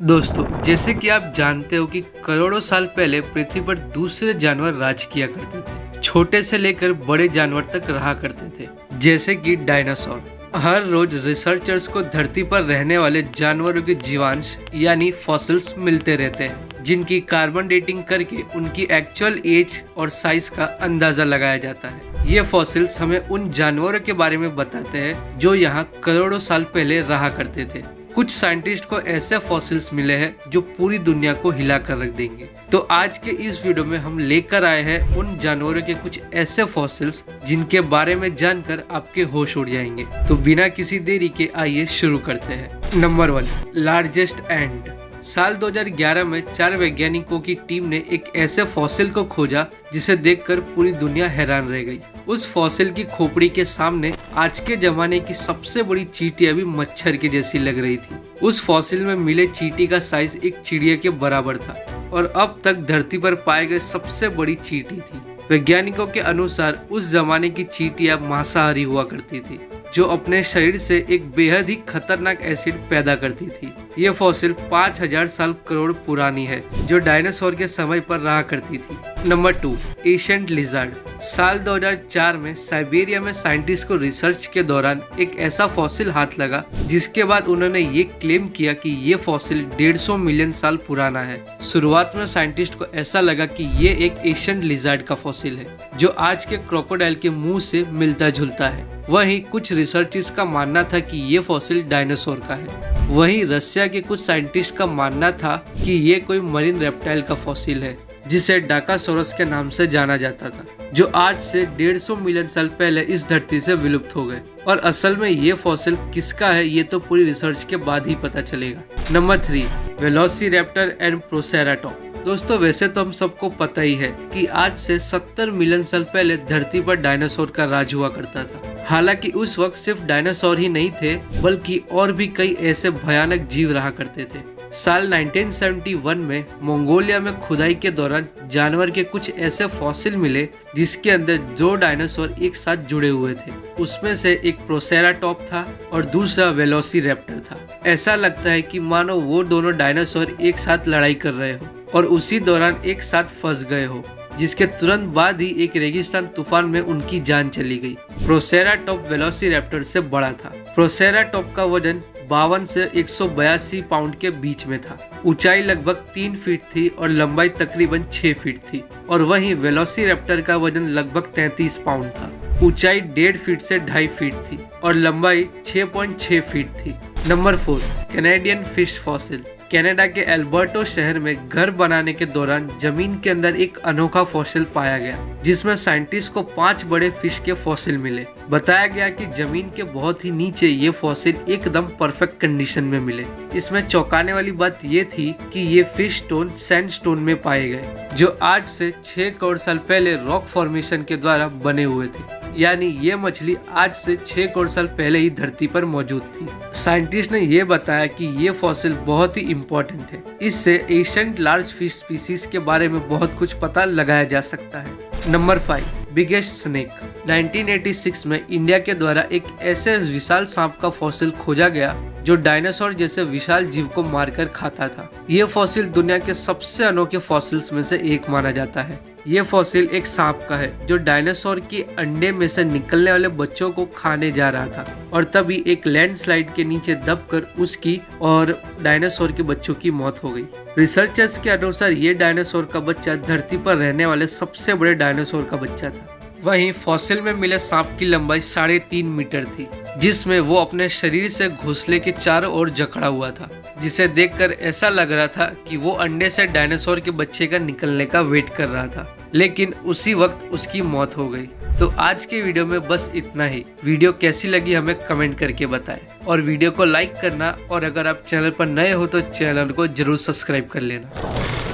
दोस्तों, जैसे कि आप जानते हो कि करोड़ों साल पहले पृथ्वी पर दूसरे जानवर राज किया करते थे। छोटे से लेकर बड़े जानवर तक रहा करते थे, जैसे कि डायनासोर। हर रोज रिसर्चर्स को धरती पर रहने वाले जानवरों के जीवांश यानी फॉसिल्स मिलते रहते हैं, जिनकी कार्बन डेटिंग करके उनकी एक्चुअल एज और साइज का अंदाजा लगाया जाता है। ये फॉसिल्स हमें उन जानवरों के बारे में बताते हैं जो यहाँ करोड़ों साल पहले रहा करते थे। कुछ साइंटिस्ट को ऐसे फॉसिल्स मिले हैं जो पूरी दुनिया को हिला कर रख देंगे। तो आज के इस वीडियो में हम लेकर आए हैं उन जानवरों के कुछ ऐसे फॉसिल्स जिनके बारे में जानकर आपके होश उड़ जाएंगे। तो बिना किसी देरी के आइए शुरू करते हैं। नंबर 1, लार्जेस्ट एंट। साल 2011 में 4 वैज्ञानिकों की टीम ने एक ऐसे फॉसिल को खोजा जिसे देखकर पूरी दुनिया हैरान रह गई। उस फॉसिल की खोपड़ी के सामने आज के जमाने की सबसे बड़ी चींटी अभी मच्छर के जैसी लग रही थी। उस फॉसिल में मिले चींटी का साइज एक चिड़िया के बराबर था और अब तक धरती पर पाए गए सबसे बड़ी चींटी थी। वैज्ञानिकों के अनुसार उस जमाने की चींटियां मांसाहारी हुआ करती थी, जो अपने शरीर से एक बेहद ही खतरनाक एसिड पैदा करती थी। ये फॉसिल 5000 साल करोड़ पुरानी है, जो डायनासोर के समय पर रहा करती थी। Number 2, ancient lizard. साल 2004 में साइबेरिया में साइंटिस्ट को रिसर्च के दौरान एक ऐसा फॉसिल हाथ लगा, जिसके बाद उन्होंने ये क्लेम किया कि ये फॉसिल 150 मिलियन साल पुराना है। शुरुआत में साइंटिस्ट को ऐसा लगा कि ये एक एशियंट लिजर्ड का फॉसिल है, जो आज के क्रोकोडाइल के मुंह से मिलता जुलता है। वहीं कुछ रिसर्चर्स का मानना था कि ये फॉसिल डायनासोर का है। वहीं रसिया के कुछ साइंटिस्ट का मानना था कि ये कोई मरीन रेप्टाइल का फॉसिल है, जिसे डाकासोरस के नाम से जाना जाता था, जो आज से 150 मिलियन साल पहले इस धरती से विलुप्त हो गए। और असल में ये फॉसिल किसका है, ये तो पूरी रिसर्च के बाद ही पता चलेगा। Number 3, velociraptor and protoceratops. दोस्तों, वैसे तो हम सबको पता ही है कि आज से 70 मिलियन साल पहले धरती पर डायनासोर का राज हुआ करता था। हालांकि उस वक्त सिर्फ डायनासोर ही नहीं थे, बल्कि और भी कई ऐसे भयानक जीव रहा करते थे। साल 1971 में मंगोलिया में खुदाई के दौरान जानवर के कुछ ऐसे फॉसिल मिले जिसके अंदर 2 डायनासोर एक साथ जुड़े हुए थे। उसमें से एक प्रोसेराटॉप था और दूसरा वेलोसिरैप्टर था। ऐसा लगता है कि मानो वो दोनों डायनासोर एक साथ लड़ाई कर रहे हो और उसी दौरान एक साथ फंस गए हो, जिसके तुरंत बाद ही एक रेगिस्तान तूफान में उनकी जान चली गई। प्रोसेराटॉप वेलोसिरैप्टर से बड़ा था। प्रोसेराटॉप का वजन 52 से 182 पाउंड के बीच में था। ऊंचाई लगभग 3 फीट थी और लंबाई तकरीबन 6 फीट थी। और वहीं वेलोसिरैप्टर का वजन लगभग 33 पाउंड था। ऊंचाई 1.5 फीट से 2.5 फीट थी और लंबाई 6.6 फीट थी। Number 4, Canadian fish fossil. Canada के एल्बर्टो शहर में घर बनाने के दौरान जमीन के अंदर एक अनोखा फॉसिल पाया गया, जिसमें साइंटिस्ट को 5 बड़े फिश के फॉसिल मिले। बताया गया कि जमीन के बहुत ही नीचे ये फॉसिल एकदम परफेक्ट कंडीशन में मिले। इसमें चौंकाने वाली बात ये थी कि ये फिश स्टोन सैंडस्टोन में पाए गए, जो आज से 6 करोड़ साल पहले रॉक फॉर्मेशन के द्वारा बने हुए थे। यानी ये मछली आज से 6 करोड़ साल पहले ही धरती पर मौजूद थी। साइंटिस्ट ने ये बताया कि ये फॉसिल बहुत ही इम्पोर्टेंट है। इससे एशियंट लार्ज फिश स्पीसीज के बारे में बहुत कुछ पता लगाया जा सकता है। Number 5, biggest snake. 1986 में इंडिया के द्वारा एक ऐसे विशाल सांप का फॉसिल खोजा गया जो डायनासोर जैसे विशाल जीव को मारकर खाता था। ये फॉसिल दुनिया के सबसे अनोखे फॉसिल्स में से एक माना जाता है। ये फॉसिल एक सांप का है जो डायनासोर के अंडे में से निकलने वाले बच्चों को खाने जा रहा था और तभी एक लैंडस्लाइड के नीचे दबकर उसकी और डायनासोर के बच्चों की मौत हो गई। रिसर्चर्स के अनुसार ये डायनासोर का बच्चा धरती पर रहने वाले सबसे बड़े डायनासोर का बच्चा था। वहीं फॉसिल में मिले सांप की लंबाई 3.5 मीटर थी, जिसमें वो अपने शरीर से घोंसले के चारों ओर जकड़ा हुआ था, जिसे देखकर ऐसा लग रहा था कि वो अंडे से डायनासोर के बच्चे का निकलने का वेट कर रहा था। लेकिन उसी वक्त उसकी मौत हो गई। तो आज के वीडियो में बस इतना ही। वीडियो कैसी लगी हमें कमेंट करके बताएं और वीडियो को लाइक करना, और अगर आप चैनल पर नए हो तो चैनल को जरूर सब्सक्राइब कर लेना।